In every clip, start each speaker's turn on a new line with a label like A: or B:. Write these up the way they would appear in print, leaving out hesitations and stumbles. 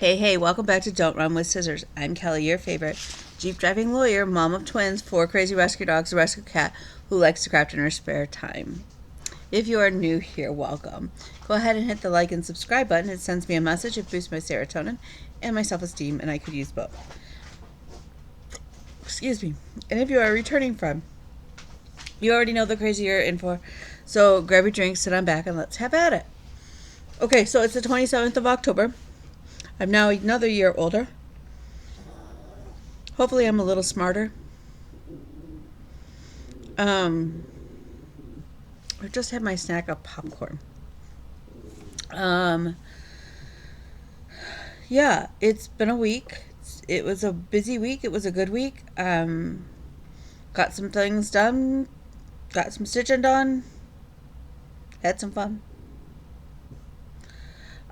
A: Hey, welcome back to Don't Run with Scissors. I'm Kelly, your favorite Jeep driving lawyer, mom of twins, 4 crazy rescue dogs, a rescue cat who likes to craft in her spare time. If you are new here, welcome. Go ahead and hit the like and subscribe button. It sends me a message. It boosts my serotonin and my self-esteem, and I could use both. Excuse me. And if you are a returning friend, you already know the crazy you're in for. So grab your drink, sit on back, and let's have at it. Okay, so it's the 27th of October. I'm now another year older. Hopefully I'm a little smarter. I just had my snack of popcorn. Yeah, it's been a week. It was a busy week. It was a good week. Got some things done. Got some stitching done. Had some fun.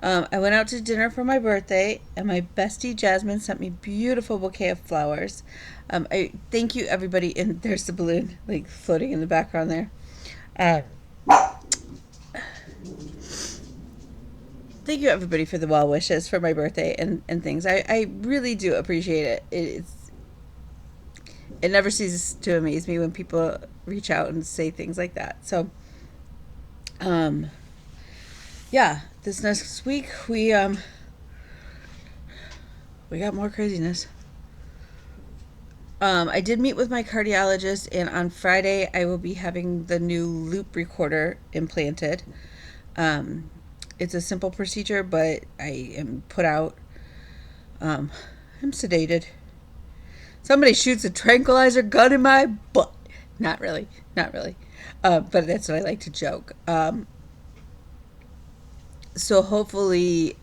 A: I went out to dinner for my birthday, and my bestie Jasmine sent me a beautiful bouquet of flowers. I thank you, everybody. And there's the balloon, like floating in the background there. Thank you, everybody, for the well wishes for my birthday and things. I really do appreciate it. It never ceases to amaze me when people reach out and say things like that. So, yeah, this next week we got more craziness. I did meet with my cardiologist, and on Friday I will be having the new loop recorder implanted. It's a simple procedure, but I am put out. I'm sedated. Somebody shoots a tranquilizer gun in my butt. Not really. But that's what I like to joke. So hopefully,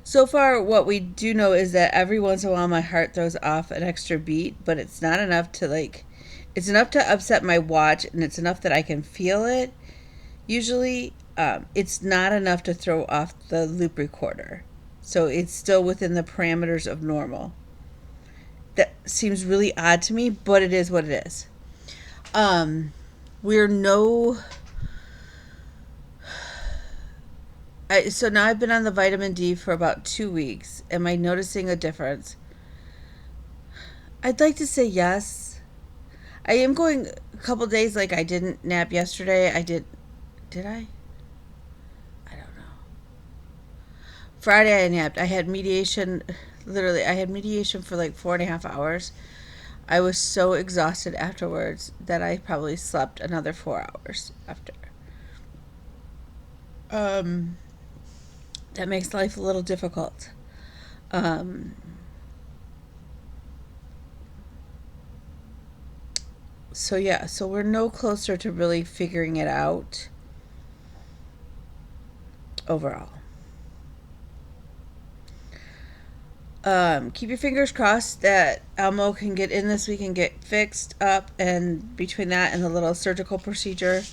A: so far what we do know is that every once in a while my heart throws off an extra beat, but it's not enough to it's enough to upset my watch, and it's enough that I can feel it. Usually, it's not enough to throw off the loop recorder. So it's still within the parameters of normal. That seems really odd to me, but it is what it is. We're no... So now I've been on the vitamin D for about 2 weeks. Am I noticing a difference? I'd like to say yes. I am going a couple days like I didn't nap yesterday. Did I? I don't know. Friday I napped. I had mediation. Literally, I had mediation for like 4.5 hours. I was so exhausted afterwards that I probably slept another 4 hours after. That makes life a little difficult. So yeah, so we're no closer to really figuring it out overall. Keep your fingers crossed that Elmo can get in this week and get fixed up, and between that and the little surgical procedure,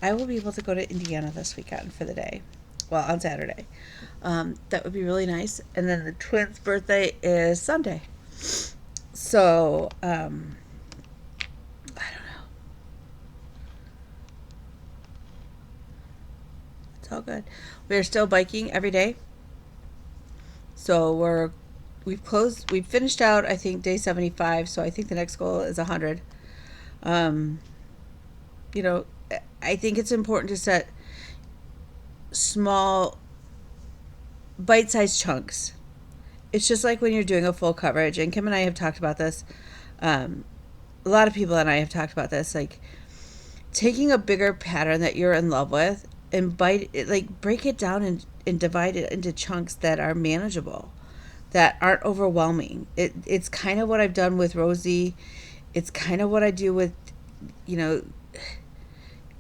A: I will be able to go to Indiana this weekend for the day. Well, on Saturday. That would be really nice. And then the twins' birthday is Sunday. So, I don't know. It's all good. We're still biking every day. So we've finished out, I think, day 75. So I think the next goal is 100. You know, I think it's important to set small bite-sized chunks. It's just like when you're doing a full coverage, and Kim and I have talked about this. A lot of people and I have talked about this, like taking a bigger pattern that you're in love with and break it down and divide it into chunks that are manageable, that aren't overwhelming. It's kind of what I've done with Rosie. It's kind of what I do with,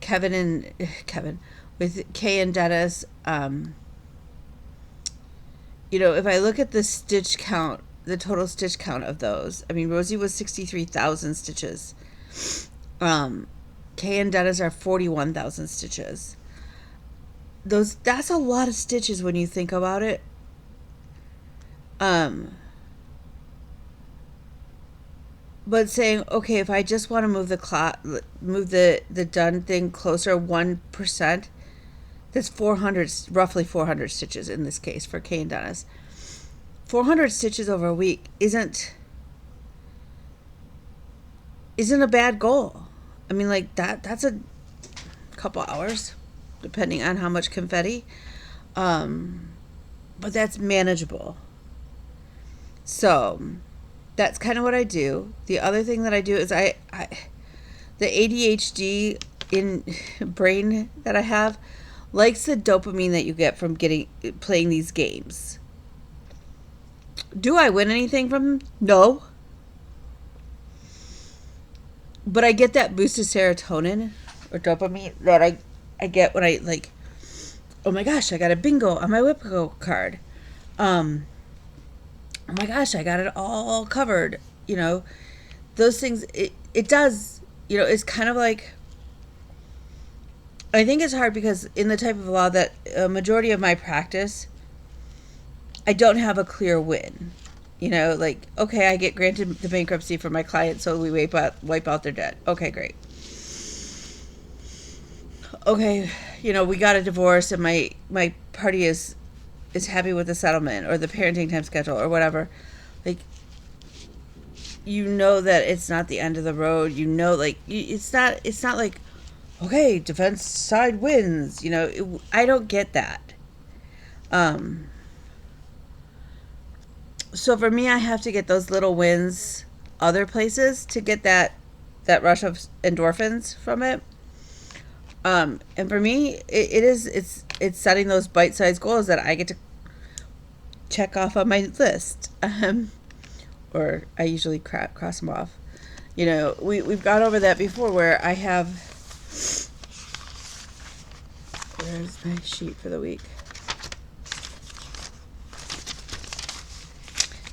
A: Kevin with Kay and Dennis. If I look at the stitch count, the total stitch count of those, I mean, Rosie was 63,000 stitches. Kay and Dennis are 41,000 stitches. That's a lot of stitches when you think about it. But saying, okay, if I just want to move the done thing closer 1%, That's 400, roughly 400 stitches in this case for Kay and Dennis. 400 stitches over a week isn't a bad goal. I mean, like that's a couple hours, depending on how much confetti. But that's manageable. So that's kind of what I do. The other thing that I do is I the ADHD in brain that I have likes the dopamine that you get from playing these games. Do I win anything from them? No. But I get that boost of serotonin or dopamine that I get when I like, oh my gosh, I got a bingo on my Whipco card. Oh my gosh, I got it all covered. You know, those things, it does, you know, it's kind of like, I think it's hard because in the type of law that a majority of my practice, I don't have a clear win. You know, like, okay, I get granted the bankruptcy for my client, so we wipe out their debt. Okay, great. Okay, you know, we got a divorce and my party is happy with the settlement or the parenting time schedule or whatever. Like, you know that it's not the end of the road. You know, like, it's not like, okay, defense side wins. You know, I don't get that. So for me, I have to get those little wins other places to get that rush of endorphins from it. And for me, it's setting those bite-sized goals that I get to check off on my list. Or I usually cross them off. You know, we've gone over that before where I have, where's my sheet for the week?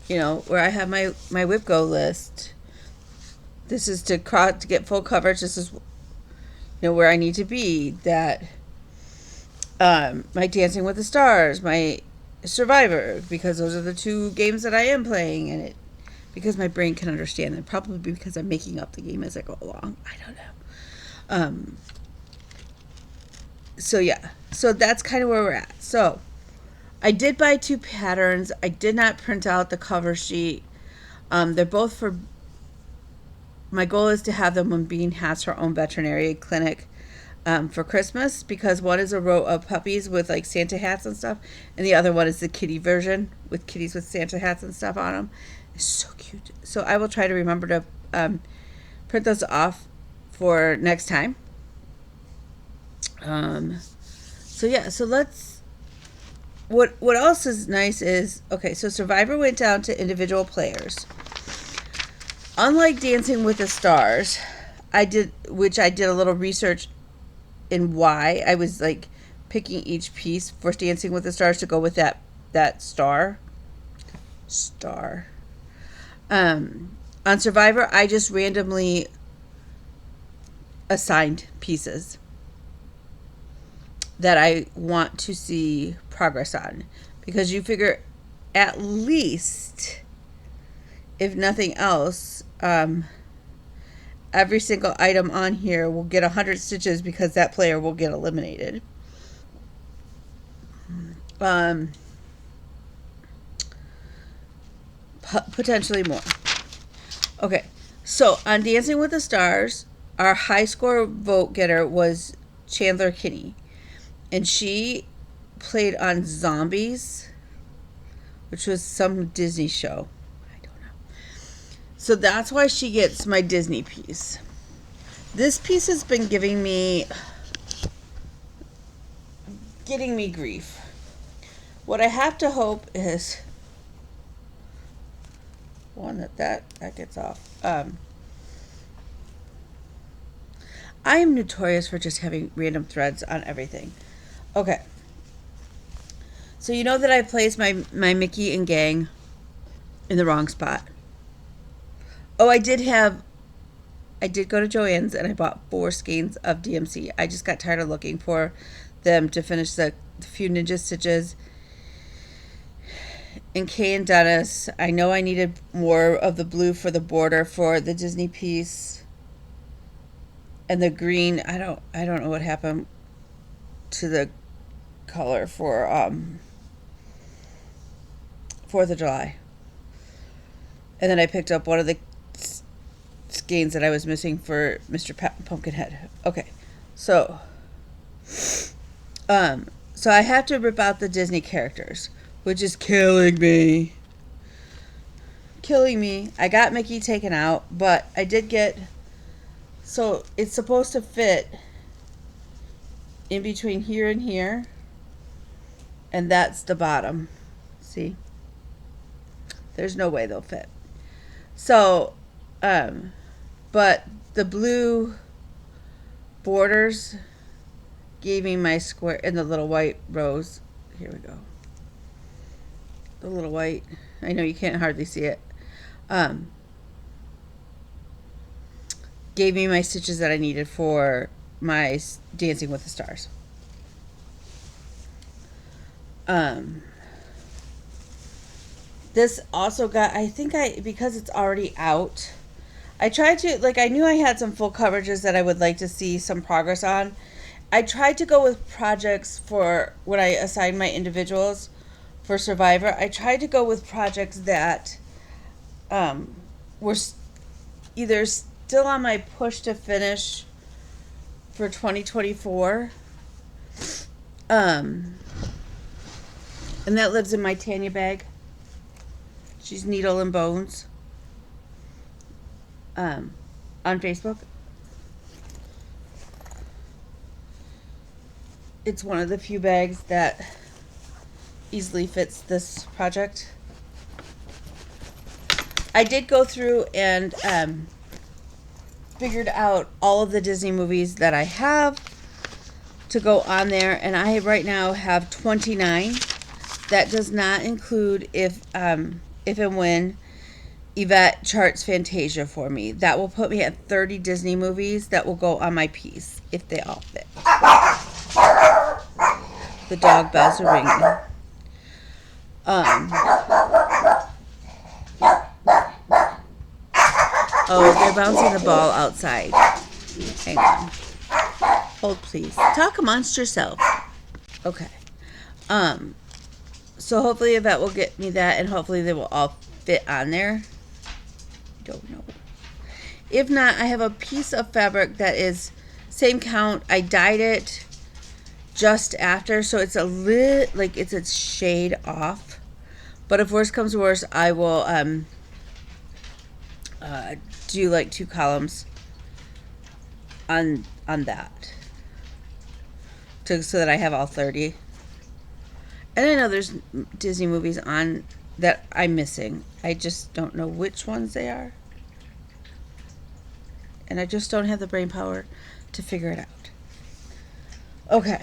A: You know, where I have my Whipco list. This is to get full coverage. This is, you know, where I need to be. That my Dancing with the Stars, my Survivor, because those are the two games that I am playing, and because my brain can understand, and probably because I'm making up the game as I go along. I don't know. So yeah, so that's kind of where we're at. So I did buy 2 patterns. I did not print out the cover sheet. They're both for, my goal is to have them when Bean has her own veterinary clinic for Christmas, because one is a row of puppies with like Santa hats and stuff, and the other one is the kitty version with kitties with Santa hats and stuff on them. It's so cute. So I will try to remember to print those off for next time. So yeah, so let's, what else is nice is, okay, so Survivor went down to individual players. Unlike Dancing with the Stars, I did a little research in why I was like picking each piece for Dancing with the Stars to go with that star. On Survivor, I just randomly assigned pieces that I want to see progress on, because you figure at least, if nothing else, every single item on here will get 100 stitches because that player will get eliminated. Potentially more. Okay, so on Dancing with the Stars, our high score vote getter was Chandler Kinney, and she played on Zombies, which was some Disney show. I don't know. So that's why she gets my Disney piece. This piece has been getting me grief. What I have to hope is one that gets off. I am notorious for just having random threads on everything. Okay. So you know that I placed my Mickey and gang in the wrong spot. Oh, I did go to Joann's and I bought 4 skeins of DMC. I just got tired of looking for them to finish the few ninja stitches. And Kay and Dennis, I know I needed more of the blue for the border for the Disney piece. And the green, I don't know what happened to the color for 4th of July. And then I picked up one of the skeins that I was missing for Mr. Pumpkinhead. Okay, so so I have to rip out the Disney characters, which is killing me. Killing me. I got Mickey taken out, but I did get, so it's supposed to fit in between here and here, and that's the bottom. See? There's no way they'll fit. So, but the blue borders gave me my square, and the little white rose. Here we go. The little white. I know you can't hardly see it. Gave me my stitches that I needed for my Dancing with the Stars. This also got, I think because it's already out, I tried to, like, I knew I had some full coverages that I would like to see some progress on. I tried to go with projects for when I assigned my individuals for Survivor. I tried to go with projects that were either still on my push to finish for 2024. And that lives in my Tanya bag. She's Needle and Bones on Facebook. It's one of the few bags that easily fits this project. I did go through and figured out all of the Disney movies that I have to go on there, and I right now have 29. That does not include if and when Yvette charts Fantasia for me. That will put me at 30 Disney movies that will go on my piece if they all fit. The dog bells are ringing. Oh, they're bouncing the ball outside. Hang on. Hold, please. Talk amongst yourself. Okay. So hopefully Yvette will get me that, and hopefully they will all fit on there. Don't know. If not, I have a piece of fabric that is same count. I dyed it just after, so it's a little, like, it's a shade off. But if worse comes to worse, I will do like 2 columns on that, so that I have all 30. And I know there's Disney movies on that I'm missing. I just don't know which ones they are. And I just don't have the brain power to figure it out. Okay.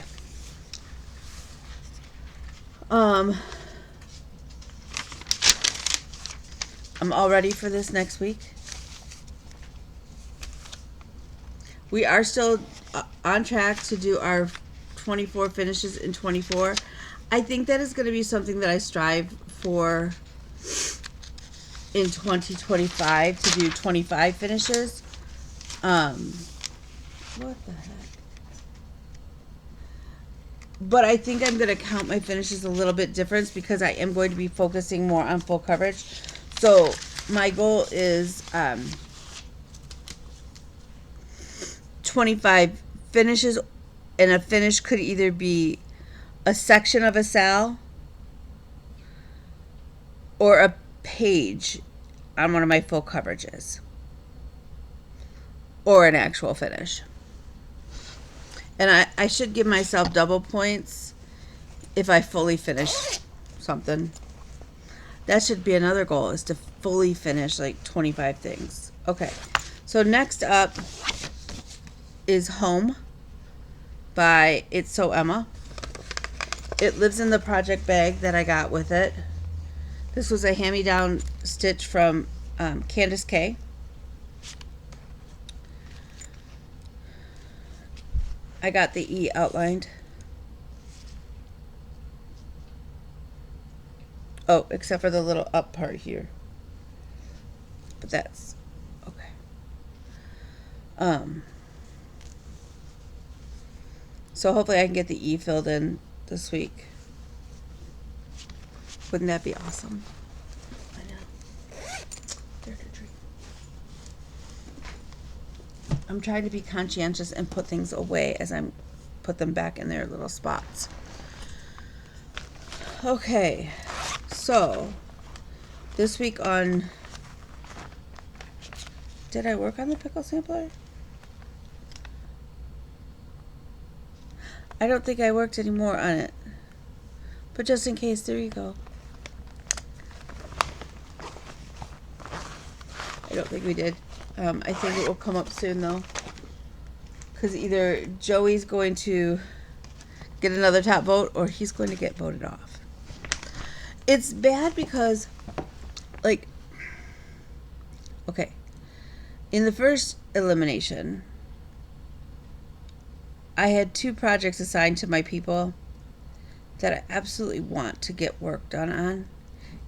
A: I'm all ready for this next week. We are still on track to do our 24 finishes in 24. I think that is going to be something that I strive for in 2025, to do 25 finishes. What the heck? But I think I'm going to count my finishes a little bit different because I am going to be focusing more on full coverage. So my goal is 25 finishes, and a finish could either be a section of a cell or a page on one of my full coverages, or an actual finish. And I should give myself double points if I fully finish something. That should be another goal, is to fully finish like 25 things. Okay, so next up is Home by It's So Emma. It lives in the project bag that I got with it. This was a hand-me-down stitch from Candace K. I got the E outlined. Oh, except for the little up part here. But that's okay. So hopefully I can get the E filled in this week. Wouldn't that be awesome? I know. Trick or treat. I'm trying to be conscientious and put things away as I put them back in their little spots. Okay, so this week on, did I work on the pickle sampler? I don't think I worked any more on it, but just in case, there you go. I don't think we did. I think it will come up soon though, because either Joey's going to get another top vote or he's going to get voted off. It's bad because, like, okay, in the first elimination, I had 2 projects assigned to my people that I absolutely want to get work done on,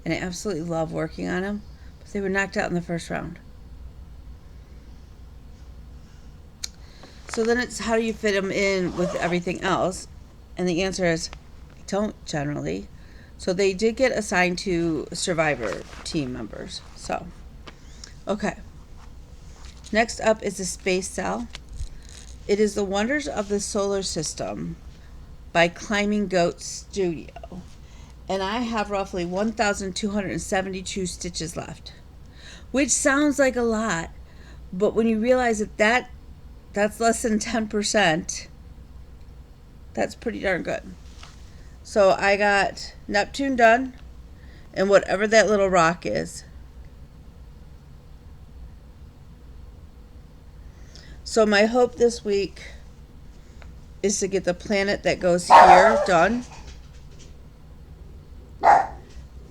A: and I absolutely love working on them, but they were knocked out in the first round. So then it's how do you fit them in with everything else? And the answer is, I don't generally. So they did get assigned to Survivor team members. So, okay. Next up is the Space Cell. It is the Wonders of the Solar System by Climbing Goat Studio. And I have roughly 1,272 stitches left, which sounds like a lot, but when you realize that that's less than 10%, that's pretty darn good. So I got Neptune done, and whatever that little rock is. So my hope this week is to get the planet that goes here done.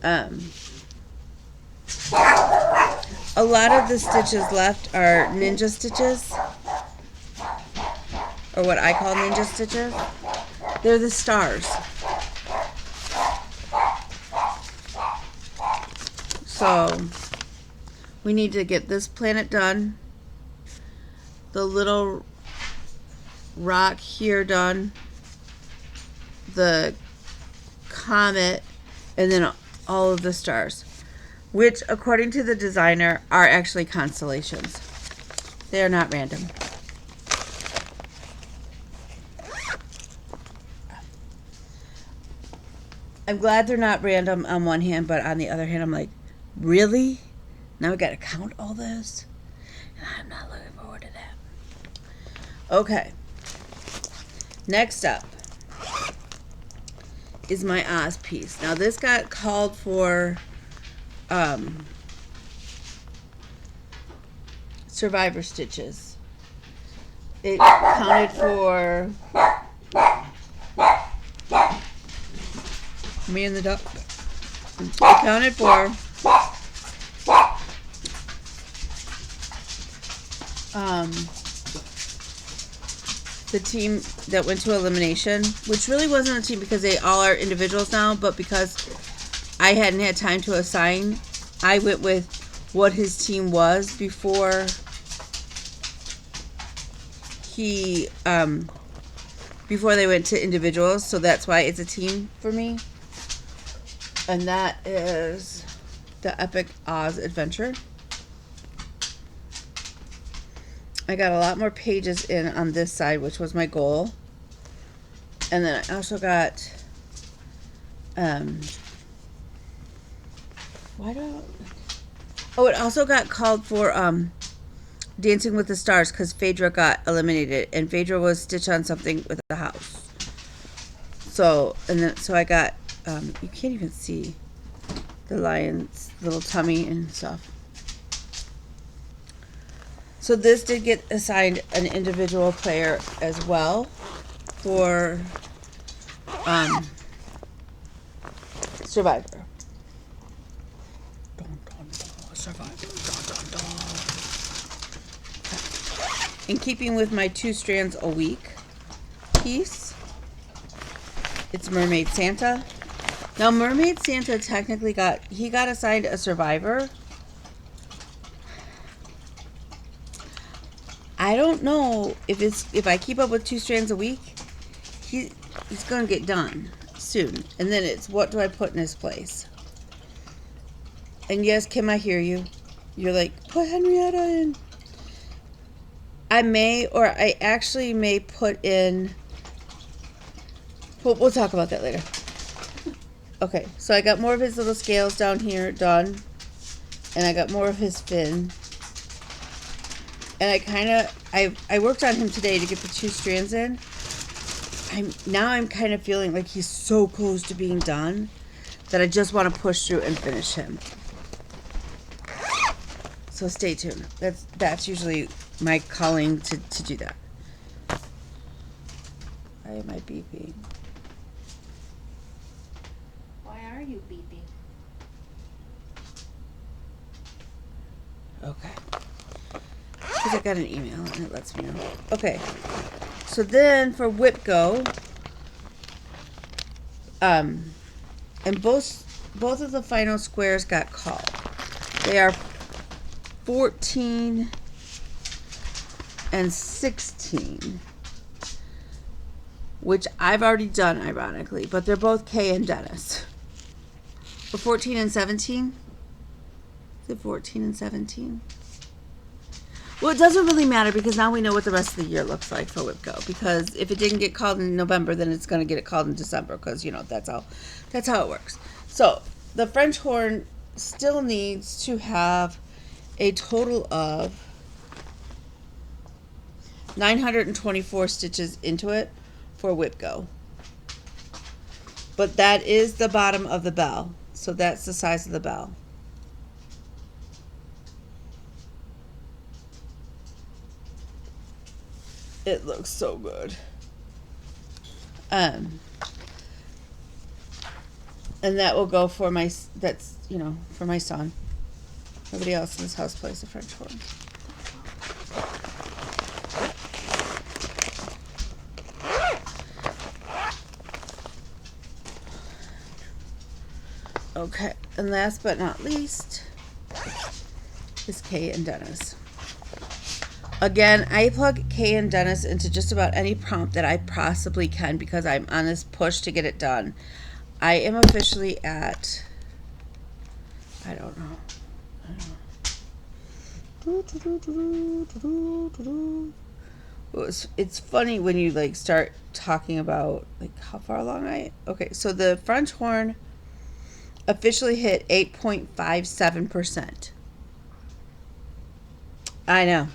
A: A lot of the stitches left are ninja stitches, or what I call ninja stitches. They're the stars. So we need to get this planet done, the little rock here done, the comet, and then all of the stars, which according to the designer are actually constellations. They are not random. I'm glad they're not random on one hand, but on the other hand, I'm like, really? Now we gotta count all this? And I'm not looking forward to that. Okay. Next up is my Oz piece. Now this got called for Survivor stitches. It counted for me and the duck. It counted for the team that went to elimination, which really wasn't a team because they all are individuals now, but because I hadn't had time to assign, I went with what his team was before before they went to individuals, so that's why it's a team for me. And that is the Epic Oz Adventure. I got a lot more pages in on this side, which was my goal. And then I also got it also got called for Dancing with the Stars because Phaedra got eliminated, and Phaedra was stitched on something with a house. So I got you can't even see the lion's little tummy and stuff. So this did get assigned an individual player as well for Survivor. Survivor. In keeping with my 2 strands a week piece, it's Mermaid Santa. Now Mermaid Santa technically got assigned a Survivor. I don't know if I keep up with 2 strands a week, he's gonna get done. soon. And then it's, what do I put in his place? And yes, Kim, I hear you. You're like, put Henrietta in. I actually may put in, we'll talk about that later. Okay, so I got more of his little scales down here done. And I got more of his fin. And I worked on him today to get the 2 strands in. I'm kind of feeling like he's so close to being done that I just want to push through and finish him. So stay tuned. That's usually my calling to do that. Why am I beeping?
B: Why are you beeping?
A: Okay. Because I got an email and it lets me know. Okay. So then for Whip Go, and both of the final squares got called. They are 14 and 16, which I've already done, ironically, but they're both Kay and Dennis. For 14 and 17? Is it 14 and 17? Well, it doesn't really matter because now we know what the rest of the year looks like for Whip Go. Because if it didn't get called in November, then it's going to get it called in December because, you know, that's how it works. So the French horn still needs to have a total of 924 stitches into it for Whip Go. But that is the bottom of the bell. So that's the size of the bell. It looks so good. And that will go for my, that's, you know, for my son. Nobody else in this house plays the French horn. Okay, and last but not least is Kay and Dennis. Again, I plug Kay and Dennis into just about any prompt that I possibly can because I'm on this push to get it done. I am officially at, I don't know. It's funny when you like start talking about like how far along okay, so the French horn officially hit 8.57%. I know.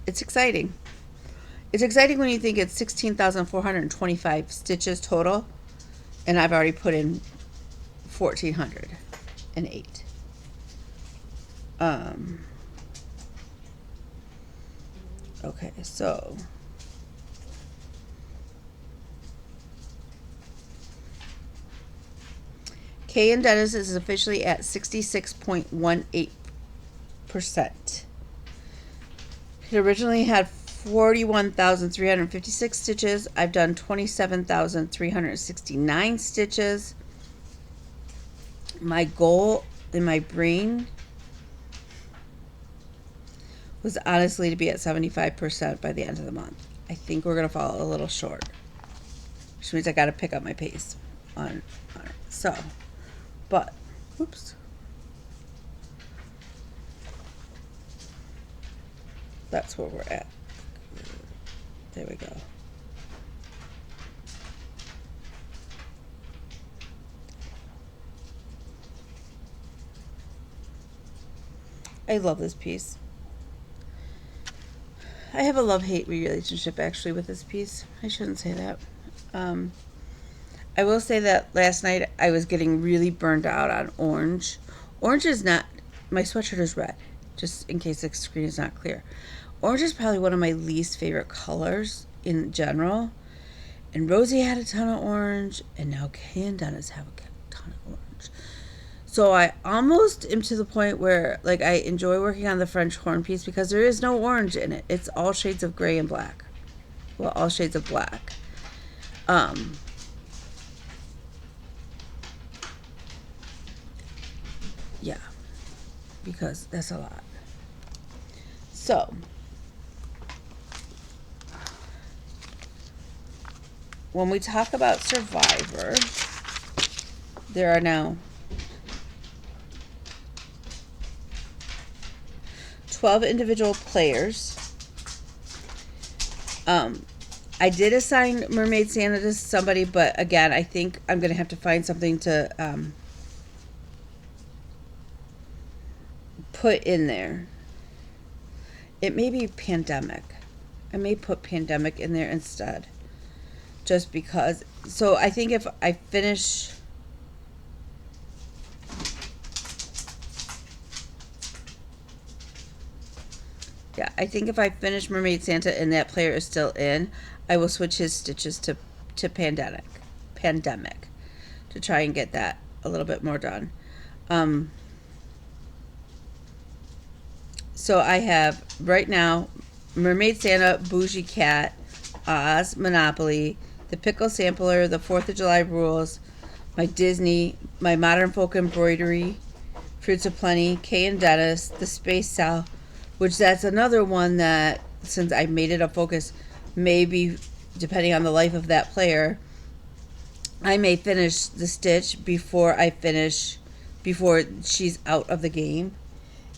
A: It's exciting. It's exciting when you think it's 16,425 stitches total, and I've already put in 1,408. Okay, so Kay and Dennis is officially at 66.18%. It originally had 41,356 stitches. I've done 27,369 stitches. My goal in my brain was honestly to be at 75% by the end of the month. I think we're going to fall a little short, which means I got to pick up my pace on it. So, but, oops. That's where we're at. There we go. I love this piece. I have a love-hate relationship actually with this piece. I shouldn't say that. I will say that last night I was getting really burned out on orange. Orange is not, my sweatshirt is red, just in case the screen is not clear. Orange is probably one of my least favorite colors in general. And Rosie had a ton of orange, and now Kay and Dennis have a ton of orange. So I almost am to the point where like I enjoy working on the French horn piece because there is no orange in it. It's all shades of gray and black. Well, all shades of black. Yeah, because that's a lot. So when we talk about Survivor, there are now 12 individual players. I did assign Mermaid Santa to somebody, but again, I think I'm going to have to find something to put in there. It may be Pandemic. I may put Pandemic in there instead. Just because. So I think if I finish... Yeah, I think if I finish Mermaid Santa and that player is still in, I will switch his stitches to Pandemic to try and get that a little bit more done. So I have right now Mermaid Santa, Bougie Cat, Oz, Monopoly, the Pickle Sampler, the 4th of July Rules, my Disney, my Modern Folk Embroidery, Fruits of Plenty, Kay and Dennis, the Space Cell, which that's another one that, since I made it a focus, maybe depending on the life of that player, I may finish the stitch before she's out of the game,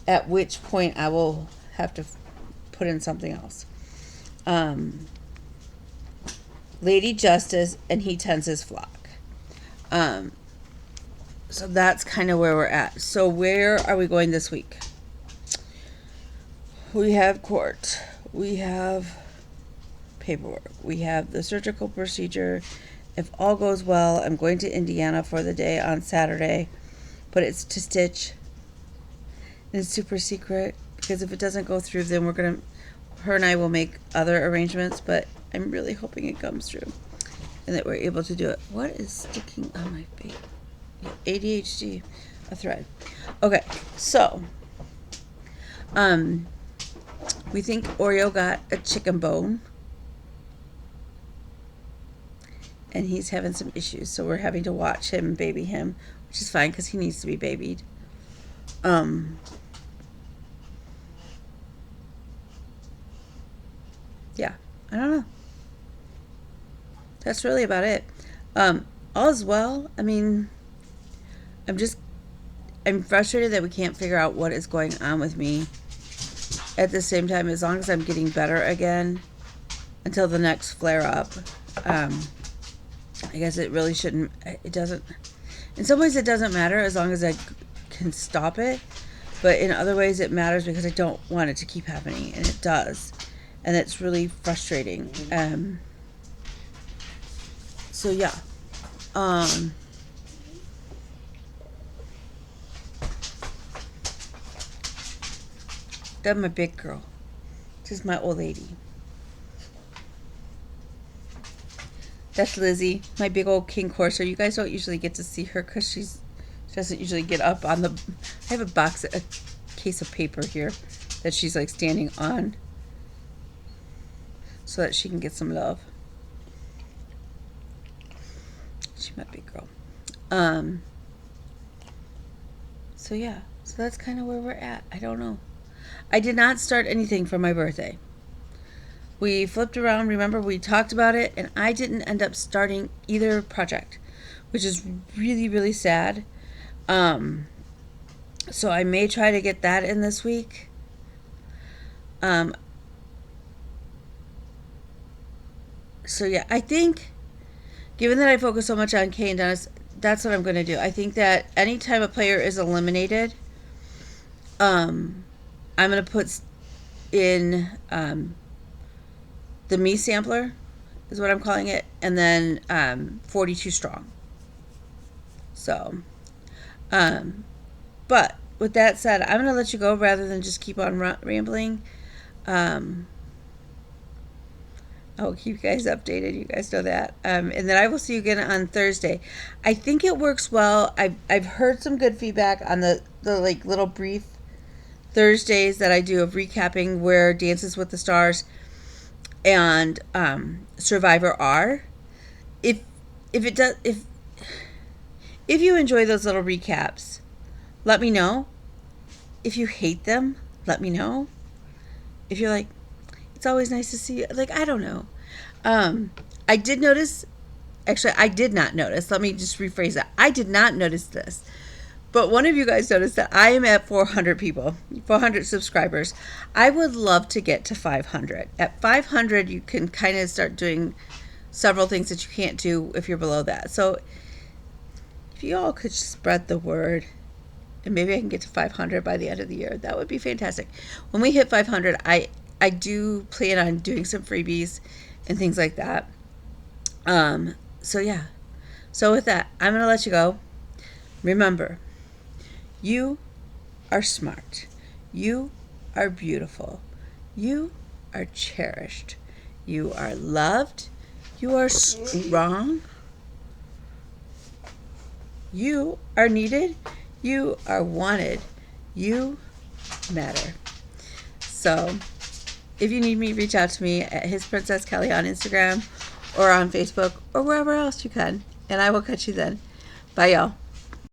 A: at which point I will have to put in something else. Lady Justice, and he tends his flock. So that's kind of where we're at. So where are we going this week? We have court. We have paperwork. We have the surgical procedure. If all goes well, I'm going to Indiana for the day on Saturday, but it's to stitch. And it's super secret, because if it doesn't go through, then her and I will make other arrangements, but I'm really hoping it comes through and that we're able to do it. What is sticking on my face? ADHD, a thread. Okay, so we think Oreo got a chicken bone, and he's having some issues, so we're having to watch him baby him, which is fine because he needs to be babied. Yeah, I don't know. That's really about it. All is well. I mean, I'm frustrated that we can't figure out what is going on with me. At the same time, as long as I'm getting better again until the next flare up, I guess it really shouldn't. It doesn't. In some ways, it doesn't matter as long as I can stop it. But in other ways, it matters because I don't want it to keep happening, and it does, and it's really frustrating. So yeah. That's my big girl. This is my old lady. That's Lizzie, my big old king courser. You guys don't usually get to see her because she doesn't usually get up on the... I have a case of paper here that she's like standing on so that she can get some love. She's my big girl. So yeah, so that's kind of where we're at. I don't know. I did not start anything for my birthday. We flipped around. Remember, we talked about it, and I didn't end up starting either project, which is really, really sad. So I may try to get that in this week. So yeah, I think, given that I focus so much on Kay and Dennis, that's what I'm going to do. I think that anytime a player is eliminated, I'm going to put in the me sampler, is what I'm calling it, and then 42 strong. So, but with that said, I'm going to let you go rather than just keep on rambling. I'll keep you guys updated. You guys know that. And then I will see you again on Thursday. I think it works well. I've heard some good feedback on the like little brief Thursdays that I do of recapping where Dances with the Stars and Survivor are. If you enjoy those little recaps, let me know. If you hate them, let me know. If you're like, it's always nice to see you, like, I don't know. I did notice Actually, I did not notice. Let me just rephrase that. I did not notice this. But one of you guys noticed that I am at 400 people, 400 subscribers. I would love to get to 500. At 500, you can kind of start doing several things that you can't do if you're below that. So if you all could spread the word, and maybe I can get to 500 by the end of the year, that would be fantastic. When we hit 500, I do plan on doing some freebies and things like that. So yeah. So with that, I'm going to let you go. Remember, you are smart. You are beautiful. You are cherished. You are loved. You are strong. You are needed. You are wanted. You matter. So, if you need me, reach out to me at His Princess Kelly on Instagram or on Facebook or wherever else you can. And I will catch you then. Bye, y'all.